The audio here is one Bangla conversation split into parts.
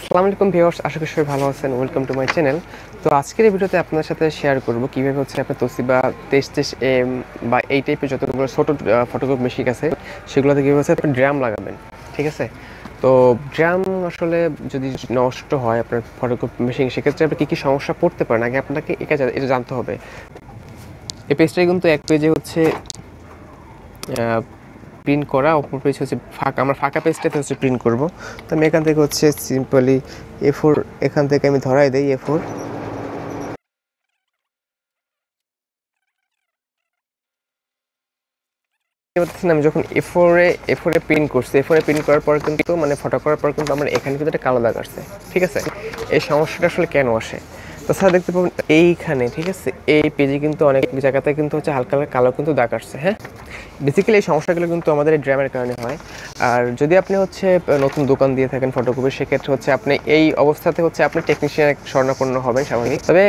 আসসালামু আলাইকুম ভিউয়ার্স, আশা করি সবাই ভালো আছেন। Welcome to my channel. তো আজকের এই ভিডিওতে আপনাদের সাথে শেয়ার করব কিভাবে হচ্ছে আপনার তোশিবা 2330M বা এই টাইপের যতগুলো ছোট ফটোকপি মেশিন আছে সেগুলোতে কীভাবে হচ্ছে আপনি ড্রাম লাগাবেন। ঠিক আছে, তো ড্রাম আসলে যদি নষ্ট হয় আপনার ফটোকপি মেশিন, সেক্ষেত্রে আপনি কী কী সমস্যা পড়তে পারেন আগে আপনাকে এটা জানতে হবে। এই পেজটাই কিন্তু এক পেজে হচ্ছে প্রিন্ট করা, অপর পেজ হচ্ছে ফাঁকা। আমরা ফাঁকা পেজটাতে হচ্ছে প্রিন্ট করব। তো আমি এখান থেকে হচ্ছে সিম্পলি A4 এখান থেকে আমি ধরাই দেই A4। আমি যখন A4 এ প্রিন্ট করছি, A4 এ প্রিন্ট করার পর কিন্তু মানে ফটো করার পর কিন্তু আমার এখানে কিন্তু একটা কালো দাগ আসছে। ঠিক আছে, এই সমস্যাটা আসলে কেন আসে? তাছাড়া দেখতে পাবেন এইখানে, ঠিক আছে, এই পেজে কিন্তু অনেক জায়গাতে কিন্তু হচ্ছে হালকা হালকা কালো কিন্তু দাগ আসছে। হ্যাঁ, বেসিক্যালি এই সমস্যাগুলো কিন্তু আমাদের এই ড্রামের কারণে হয়। আর যদি আপনি হচ্ছে নতুন দোকান দিয়ে থাকেন ফটোকপির, সেক্ষেত্রে হচ্ছে আপনি এই অবস্থাতে হচ্ছে আপনি টেকনিশিয়ানের শরণাপন্ন হবেন স্বাভাবিক। তবে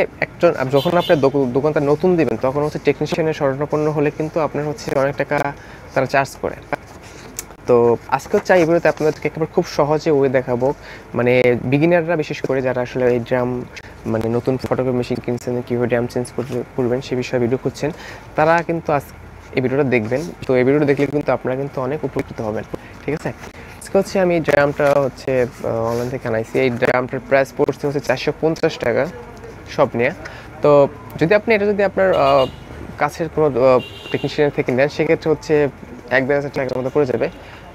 যখন আপনি দোকানটা নতুন দিবেন, তখন হচ্ছে টেকনিশিয়ানের শরণাপন্ন হলে কিন্তু আপনার হচ্ছে অনেক টাকা তারা চার্জ করে। তো আজকে হচ্ছে এই ভিডিওতে আপনাদেরকে একেবারে খুব সহজে ওয়ে দেখাবো, মানে বিগিনাররা বিশেষ করে যারা আসলে এই ড্রাম মানে নতুন ফটোকপি মেশিন কিনছেন, কীভাবে ড্রাম চেঞ্জ করবেন সে বিষয়ে ভিডিও খুঁজছেন, তারা কিন্তু এই ভিডিওটা দেখবেন। তো এই ভিডিওটা দেখলে কিন্তু আপনারা কিন্তু অনেক উপকৃত হবেন। ঠিক আছে, আজকে হচ্ছে আমি এই ড্রামটা হচ্ছে অনলাইন থেকে আনাইছি। এই ড্রামটার প্রাইস পড়ছে হচ্ছে 450 টাকা সব নিয়ে। তো যদি আপনার কাছের কোনো টেকনিশিয়ানের থেকে নেন, সেক্ষেত্রে হচ্ছে 1-1,500 টাকার মতো পড়ে যাবে,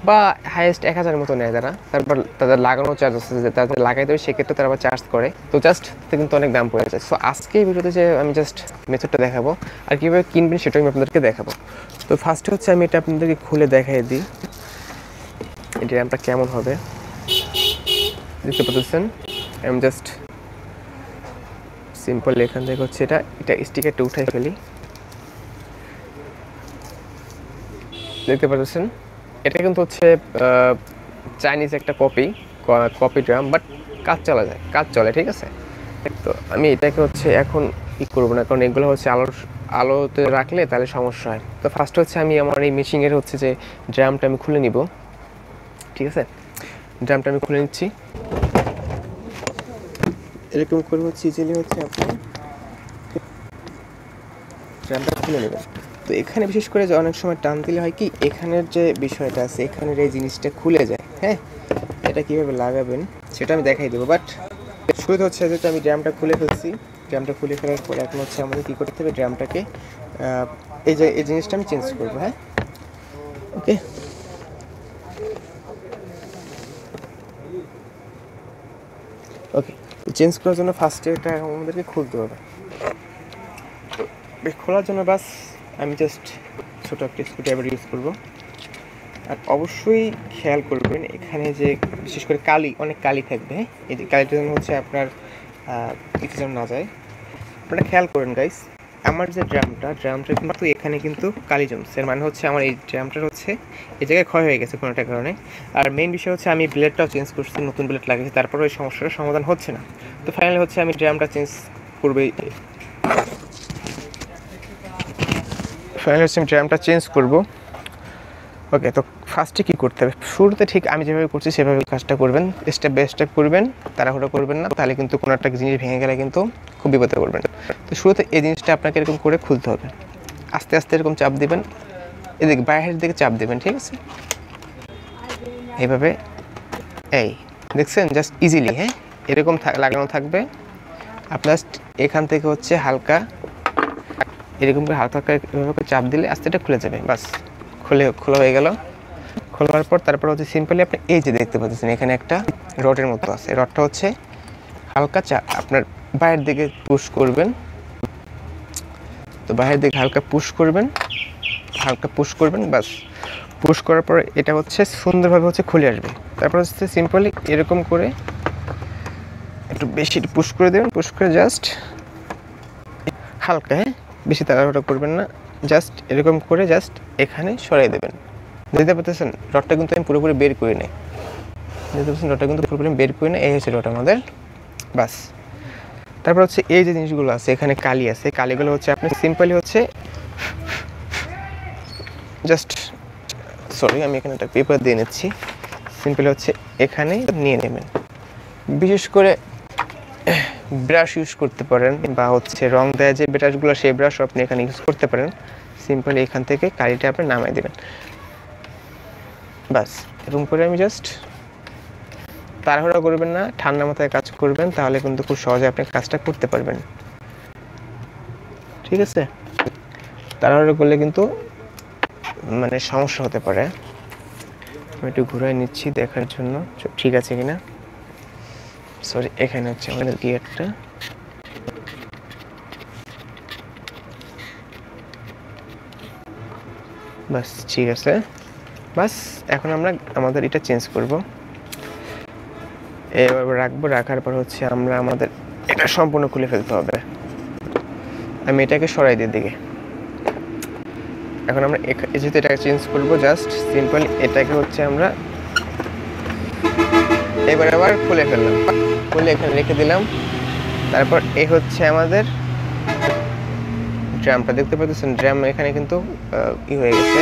বা হাইয়েস্ট 1000-এর মতো নেয় তারা। তারপর তাদের লাগানো চার্জ আছে, যে তাদের লাগাই দেবে, সেক্ষেত্রে তারা আবার চার্জ করে। তো জাস্ট কিন্তু অনেক দাম পড়ে যায়। সো আজকে এই ভিডিওতে যে আমি জাস্ট মেথডটা দেখাবো আর কীভাবে কিনবেন সেটাও আমি আপনাদেরকে দেখাবো। তো ফার্স্টে হচ্ছে আমি এটা আপনাদেরকে খুলে দেখাই দিই এই ড্রামটা কেমন হবে। দেখতে পাচ্ছেন, আমি জাস্ট সিম্পল এখান থেকে হচ্ছে এটা স্টিকারটা উঠাই ফেলি। দেখতে পাচ্ছেন, এটা কিন্তু হচ্ছে চাইনিজ একটা কপি ড্রাম, বাট কাজ চলে। ঠিক আছে, তো আমি এটাকে হচ্ছে এখন করবো না, কারণ এগুলো হচ্ছে আলোতে রাখলে তাহলে সমস্যা হয়। তো ফার্স্ট হচ্ছে আমি আমার এই মেশিনের হচ্ছে যে ড্রামটা আমি খুলে নিব। ঠিক আছে, ড্রামটা আমি খুলে নিচ্ছি। এরকম করে হচ্ছে ইজিলি হচ্ছে আপনি ড্রামটা খুলে নেবেন। তো এখানে বিশেষ করে যে অনেক সময় টান দিলে হয় কি, এখানের যে বিষয়টা আছে, এখানের এই জিনিসটা খুলে যায়। হ্যাঁ, এটা কীভাবে লাগাবেন সেটা আমি দেখাই দেবো, বাট শুরুতে হচ্ছে যেহেতু আমি ড্রামটা খুলে ফেলছি, ড্রামটা খুলে ফেলার পর এখন হচ্ছে আমাদের কী করতে হবে, ড্রামটাকে এই জিনিসটা আমি চেঞ্জ করবো। হ্যাঁ, ওকে। চেঞ্জ করার জন্য ফার্স্টে এটা আমাদেরকে খুলতে হবে। তো খোলার জন্য বাস আমি জাস্ট ছোটো একটা স্ক্রুড্রাইভার ইউজ করবো। আর অবশ্যই খেয়াল করবেন এখানে যে বিশেষ করে অনেক কালি থাকবে। হ্যাঁ, এই যে কালিটা যেন হচ্ছে আপনার কিছু যেন না যায়, আপনারা খেয়াল করেন গাইস। আমার যে ড্রামটা কিন্তু এখানে কিন্তু কালি জমছে, এর মানে হচ্ছে আমার এই ড্রামটার হচ্ছে এই জায়গায় ক্ষয় হয়ে গেছে কোনো একটা কারণে। আর মেইন বিষয় হচ্ছে আমি ব্লেডটাও চেঞ্জ করছি, নতুন ব্লেড লাগিয়েছি, তারপরে ওই সমস্যাটার সমাধান হচ্ছে না। তো ফাইনালি হচ্ছে আমি ড্রামটা চেঞ্জ করবো। ওকে, তো ফার্স্টে কী করতে হবে, শুরুতে ঠিক আমি যেভাবে করছি সেভাবে কাজটা করবেন, স্টেপ বাই স্টেপ করবেন, তাড়াহুড়ো করবেন না, তাহলে কিন্তু কোনো একটা জিনিস ভেঙে গেলে কিন্তু খুব বিপদে পড়বেন। তো শুরুতে এই জিনিসটা আপনাকে এরকম করে খুলতে হবে, আস্তে আস্তে এরকম চাপ দিবেন, এদিকে বাইরের দিকে চাপ দেবেন। ঠিক আছে, এইভাবে, এই দেখছেন, জাস্ট ইজিলি। হ্যাঁ, এরকম লাগানো থাকবে। আপনার এখান থেকে হচ্ছে হালকা এরকম করে হালকা এভাবে চাপ দিলে আস্তে এটা খুলে যাবে। বাস, খোলা হয়ে গেল। খোলার পর তারপর হচ্ছে সিম্পলি আপনি এই যে দেখতে পাচ্ছেন এখানে একটা রডের মতো আছে, রডটা হচ্ছে হালকা আপনার বাইরের দিকে পুশ করবেন। তো বাইরের দিকে হালকা পুশ করবেন, বাস। পুশ করার পর এটা হচ্ছে সুন্দরভাবে হচ্ছে খুলে আসবে। তারপর হচ্ছে সিম্পলি এরকম করে একটু বেশি পুশ করে দেবেন, পুশ করে জাস্ট হালকা, হ্যাঁ, বেশি তাড়াহুড়ো করবেন না, জাস্ট এরকম করে জাস্ট এখানে সরিয়ে দেবেন। দেখতে পাচ্ছেন রডটা কিন্তু আমি পুরোপুরি বের করে নিই। এই হচ্ছে রড আমাদের। বাস, তারপর হচ্ছে এই যে জিনিসগুলো আছে, এখানে কালি আছে, কালিগুলো হচ্ছে আপনি সিম্পলি হচ্ছে জাস্ট, আমি এখানে একটা পেপার দিয়ে নিচ্ছি, সিম্পলি হচ্ছে এখানে নিয়ে নেবেন। বিশেষ করে ব্রাশ ইউজ করতে পারেন, বা হচ্ছে রং দেওয়া যে ব্রাশগুলো সেই ব্রাশও আপনি এখানে ইউজ করতে পারেন। সিম্পলি এখান থেকে কালিটা আপনি নামাই দেবেন, বাস। এরকম করে আমি জাস্ট, তাড়াহুড়া করবেন না, ঠান্ডা মাথায় কাজ করবেন, তাহলে কিন্তু খুব সহজে আপনি কাজটা করতে পারবেন, ঠিক আছে? তাড়াহুড়া করলে কিন্তু মানে সমস্যা হতে পারে। আমি একটু ঘুরাই নিচ্ছি দেখার জন্য ঠিক আছে কিনা। সরি, এখানে হচ্ছে আমাদের গিয়ারটা। বাস ঠিক আছে। বাস এখন আমরা আমাদের এটা চেঞ্জ করব, এবার রাখবো। রাখার পর হচ্ছে আমরা আমাদের এটা সম্পূর্ণ খুলে ফেলতে হবে। আমি এটাকে সরাই দিয়ে দিকে। এখন আমরা যেহেতু এটাকে চেঞ্জ করবো, জাস্ট সিম্পল এটাকে হচ্ছে আমরা এবার আবার খুলে ফেললাম, খুলে এখানে রেখে দিলাম। তারপর এই হচ্ছে আমাদের ড্রামটা, দেখতে পাচ্ছেন ড্রাম এখানে কিন্তু হয়ে গেছে।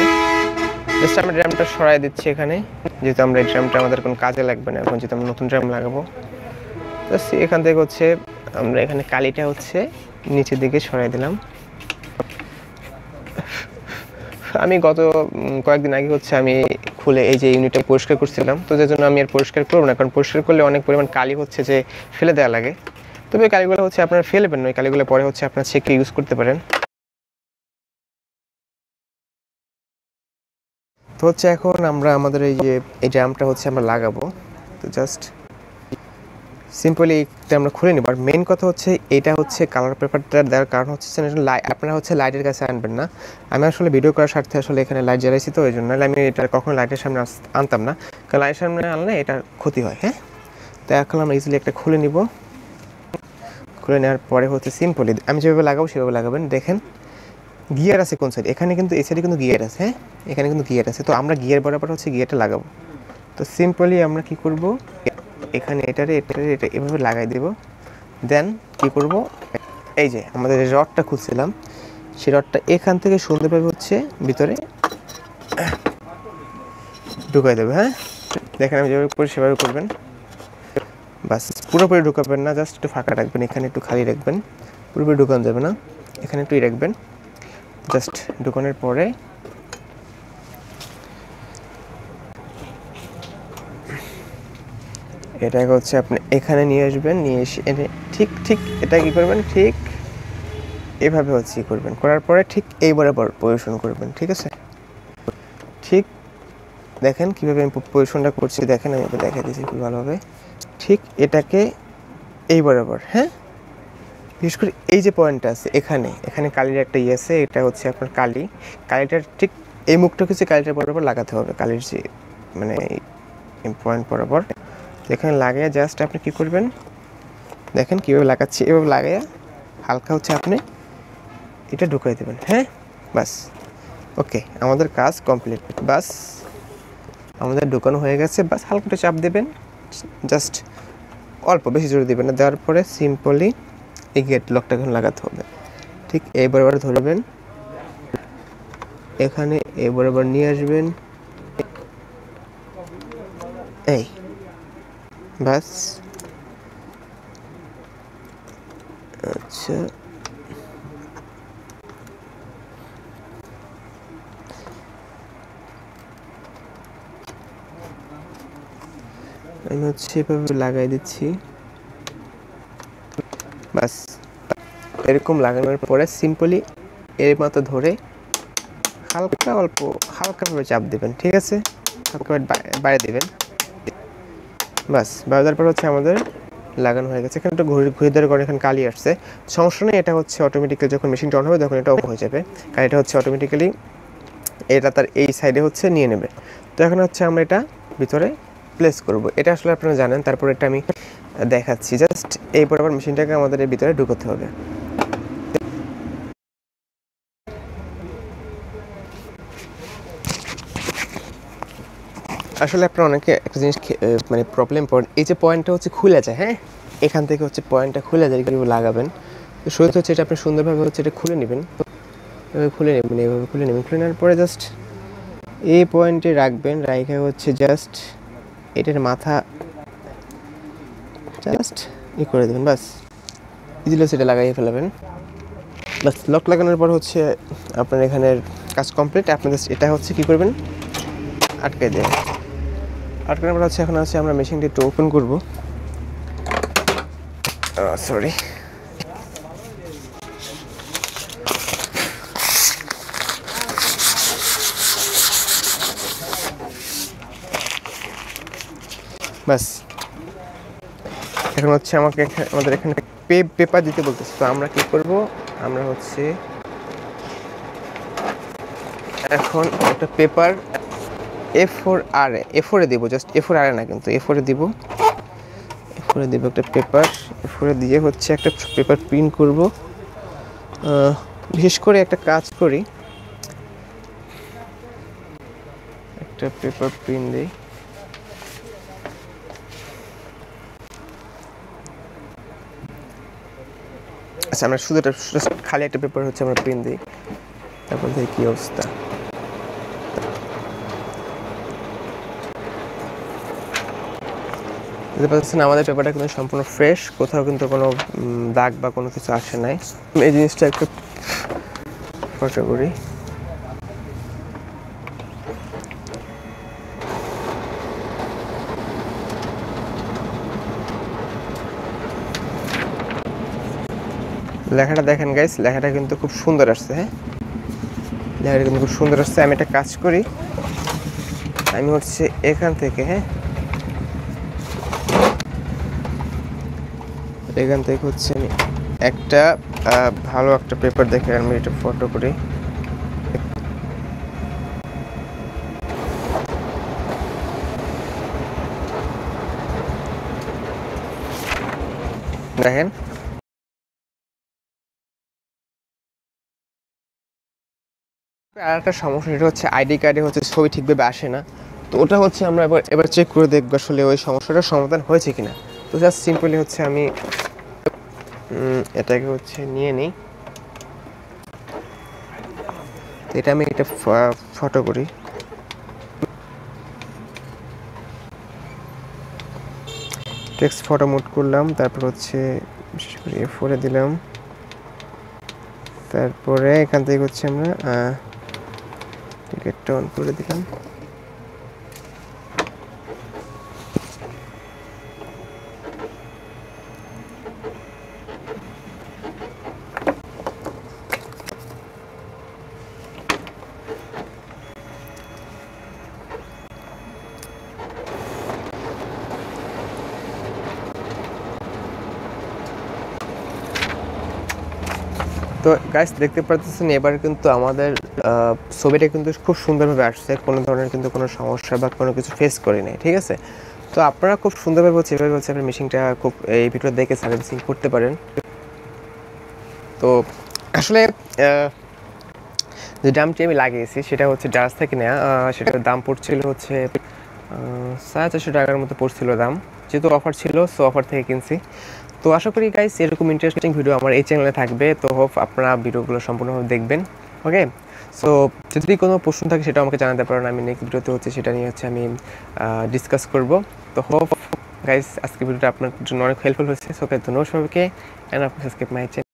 জাস্ট আমরা ড্রামটা সরাই দিচ্ছি এখানে, যেহেতু আমরা এই ড্রামটা আমাদের কোনো কাজে লাগবে না এখন, যেহেতু আমরা নতুন ড্রাম লাগাবো। জাস্ট এখান থেকে হচ্ছে আমরা এখানে কালিটা হচ্ছে নিচের দিকে সরাই দিলাম। আমি গত কয়েকদিন আগে হচ্ছে আমি খুলে এই যে ইউনিটটা পরিষ্কার করছিলাম, তো যে জন্য আমি আর পরিষ্কার করবো না, কারণ পরিষ্কার করলে অনেক পরিমাণ কালি হচ্ছে যে ফেলে দেওয়া লাগে। তবে এই কালিগুলো হচ্ছে আপনারা ফেলবেন না, ওই কালিগুলো পরে হচ্ছে আপনার ছেঁকে ইউজ করতে পারেন। তো হচ্ছে এখন আমরা আমাদের এই ড্রামটা হচ্ছে আমরা লাগাবো। তো জাস্ট সিম্পলি এটা আমরা খুলে নিব। আর মেন কথা হচ্ছে এটা হচ্ছে কালার পেপারটা দেওয়ার কারণ হচ্ছে আপনারা হচ্ছে লাইটের কাছে আনবেন না। আমি আসলে ভিডিও করার স্বার্থে আসলে এখানে লাইট জ্বালাইছি, তো ওই জন্য আমি এটা কখনো লাইটের সামনে আনতাম না, কারণ লাইটের সামনে আনলে এটা ক্ষতি হয়। হ্যাঁ, তো এখন আমরা ইজিলি একটা খুলে নিব। খুলে নেওয়ার পরে হচ্ছে সিম্পলি আমি যেভাবে লাগাবো সেভাবে লাগাবেন। দেখেন গিয়ার আছে কোন সাইড, এখানে কিন্তু এই সাইডে কিন্তু গিয়ার আছে। হ্যাঁ, এখানে কিন্তু গিয়ার আছে, তো আমরা গিয়ার বরাবর হচ্ছে গিয়ারটা লাগাবো। তো সিম্পলি আমরা কি করব, এখানে এটা এভাবে লাগাই দেব। দেন কি করব, এই যে আমাদের রডটা খুলছিলাম সেই রডটা এখান থেকে সুন্দরভাবে হচ্ছে ভিতরে ঢুকাই দেবে। হ্যাঁ, দেখেন আমি যেভাবে করি সেভাবে করবেন। বাস পুরোপুরি ঢুকাবেন না, জাস্ট একটু ফাঁকা রাখবেন, এখানে একটু খালি রাখবেন, পুরোপুরি ঢুকানো যাবে না, এখানে একটু রাখবেন। জাস্ট ঢুকানোর পরে এটাকে হচ্ছে আপনি এখানে নিয়ে আসবেন, নিয়ে এসে ঠিক এটা কি করবেন, ঠিক এভাবে হচ্ছে করবেন। করার পরে ঠিক এই বরাবর পজিশন করবেন, ঠিক আছে? ঠিক দেখেন কীভাবে আমি পজিশনটা করছি, দেখেন আমি দেখা দিয়েছি খুব ভালোভাবে। ঠিক এটাকে এই বরাবর, হ্যাঁ, বিশেষ করে এই যে পয়েন্টটা আছে এখানে কালির একটা আছে, এটা হচ্ছে আপনার কালিটার ঠিক এই মুখটা হচ্ছে কালিটার বরাবর লাগাতে হবে, কালির যে মানে পয়েন্ট বরাবর এখানে লাগিয়ে জাস্ট আপনি কি করবেন, দেখেন কীভাবে লাগাচ্ছি, এভাবে লাগাইয়া হালকা হচ্ছে আপনি এটা ঢুকাই দেবেন। হ্যাঁ, বাস ওকে, আমাদের কাজ কমপ্লিট। বাস আমাদের ঢুকানো হয়ে গেছে। বাস হালকা একটু চাপ দেবেন, জাস্ট অল্প, বেশি জোরে দেবেন না। দেওয়ার পরে সিম্পলি এই গেট লকটা এখন লাগাতে হবে। ঠিক এই বরাবর ধরবেন, এখানে এই বরাবর নিয়ে আসবেন, এই বাস। আচ্ছা, আমি হচ্ছে এভাবে লাগাই দিচ্ছি। বাস এরকম লাগানোর পরে সিম্পলি এর মতো ধরে হালকাভাবে চাপ দেবেন, ঠিক আছে? হালকাভাবে বাইরে দেবেন। বাস বাইরে দেওয়ার পর হচ্ছে আমাদের লাগানো হয়ে গেছে। এখানে একটু ঘুরে দেওয়ার কারণে এখানে কালি আসছে, সমস্যা নেই। এটা হচ্ছে অটোমেটিক্যালি যখন মেশিনটা অন হবে তখন এটা অফ হয়ে যাবে, কারণ এটা হচ্ছে অটোমেটিক্যালি এটা তার এই সাইডে হচ্ছে নিয়ে নেবে। তো এখন হচ্ছে আমরা এটা ভিতরে প্লেস করব। এটা আসলে আপনারা জানেন, তারপর এটা আমি দেখাচ্ছি। জাস্ট এই বরাবর মেশিনটাকে আমাদের এর ভিতরে ঢুকাতে হবে। আসলে আপনারা অনেকে একটা জিনিস মানে প্রবলেম পড়েন, এই যে পয়েন্টটা হচ্ছে খুলে যায়। হ্যাঁ, এখান থেকে হচ্ছে পয়েন্টটা খুলে যায়, কীভাবে লাগাবেন। তো শুরুতে হচ্ছে এটা আপনি সুন্দরভাবে হচ্ছে এটা খুলে নেবেন, এভাবে খুলে নেওয়ার পরে জাস্ট এই পয়েন্টে রাখবেন, রাখে হচ্ছে জাস্ট এটার মাথা জাস্ট করে দেবেন, বাস ইজিলি সেটা লাগাই ফেলাবেন। বাস লক লাগানোর পর হচ্ছে আপনার এখানের কাজ কমপ্লিট। আপনি জাস্ট এটা হচ্ছে কী করবেন, আটকে দেবেন। আটকানোর পর হচ্ছে এখন হচ্ছে আমরা মেশিনটি একটু ওপেন করবো। সরি, বাস এখন হচ্ছে আমাদের এখানে পেপার দিতে বলতেছে। তো আমরা কি করব, আমরা হচ্ছে এখন একটা পেপার A4 দিব, জাস্ট A4 না কিন্তু A4 দিব, একটা পেপার A4 দিয়ে হচ্ছে একটা পেপার প্রিন্ট করব। বিশেষ করে একটা কাজ করি, একটা পেপার প্রিন্ট দিই। আচ্ছা, আমরা শুধু এটা খালি একটা পেপার হচ্ছে আমরা প্রিন্ট দিই, তারপর দেখি কী অবস্থা। বুঝতে পারছেন আমাদের পেপারটা কিন্তু সম্পূর্ণ ফ্রেশ, কোথাও কিন্তু কোনো দাগ বা কোনো কিছু আসে নাই। এই জিনিসটা একটু ফটো করি। লেখাটা দেখেন গাইস, লেখাটা কিন্তু খুব সুন্দর আসছে। হ্যাঁ, লেখাটা কিন্তু খুব সুন্দর আসছে। আমি একটা কাজ করি, আমি হচ্ছে এখান থেকে হচ্ছে আমি একটা ভালো একটা পেপার দেখে আমি এটা ফটো করি। দেখেন আর একটা সমস্যা, সেটা হচ্ছে আইডি কার্ডে হচ্ছে ছবি ঠিকভাবে আসে না। তো ওটা হচ্ছে আমরা এবার চেক করে দেখবো আসলে ওই সমস্যাটার সমাধান হয়েছে কিনা। তো জাস্ট সিম্পলি হচ্ছে আমি এটাকে হচ্ছে নিয়ে নিই, এটা আমি একটা ফটো করি। টেক্সট ফটো মোড করলাম, তারপর হচ্ছে বিশেষ করে A4 দিলাম, তারপরে এখান থেকে হচ্ছে আমরা টিকেটটা অন করে দিলাম। তো গাইস দেখতে পাচ্ছেন এবার কিন্তু আমাদের ছবিটা কিন্তু খুব সুন্দরভাবে আসছে, কোনো ধরনের কিন্তু কোনো সমস্যা বা কোনো কিছু ফেস করি নাই। ঠিক আছে, তো আপনারা খুব সুন্দরভাবে হচ্ছে এভাবে হচ্ছে আপনার মেশিনটা খুব এই ভিডিও দেখে সার্ভিসিং করতে পারেন। তো আসলে যে দামটি আমি লাগিয়েছি সেটা হচ্ছে ডাস থেকে নেওয়া, সেটার দাম পড়ছিল হচ্ছে 450 টাকার মতো পড়ছিল দাম, যেহেতু অফার ছিল সো অফার থেকে কিনছি। তো আশা করি গাইস এরকম ইন্টারেস্টিং ভিডিও আমার এই চ্যানেলে থাকবে, তো হোপ আপনারা ভিডিওগুলো সম্পূর্ণভাবে দেখবেন। ওকে, সো যদি কোনো প্রশ্ন থাকে সেটা আমাকে জানাতে পারেন, আমি নেক্সট ভিডিওতে হচ্ছে সেটা নিয়ে হচ্ছে আমি ডিসকাস করব। তো হোপ গাইস আজকে ভিডিওটা আপনার জন্য অনেক হেল্পফুল হয়েছে। সো ধন্যবাদ সবাইকে, অ্যান্ড আপনি সাবস্ক্রাইব মাই চ্যানেল।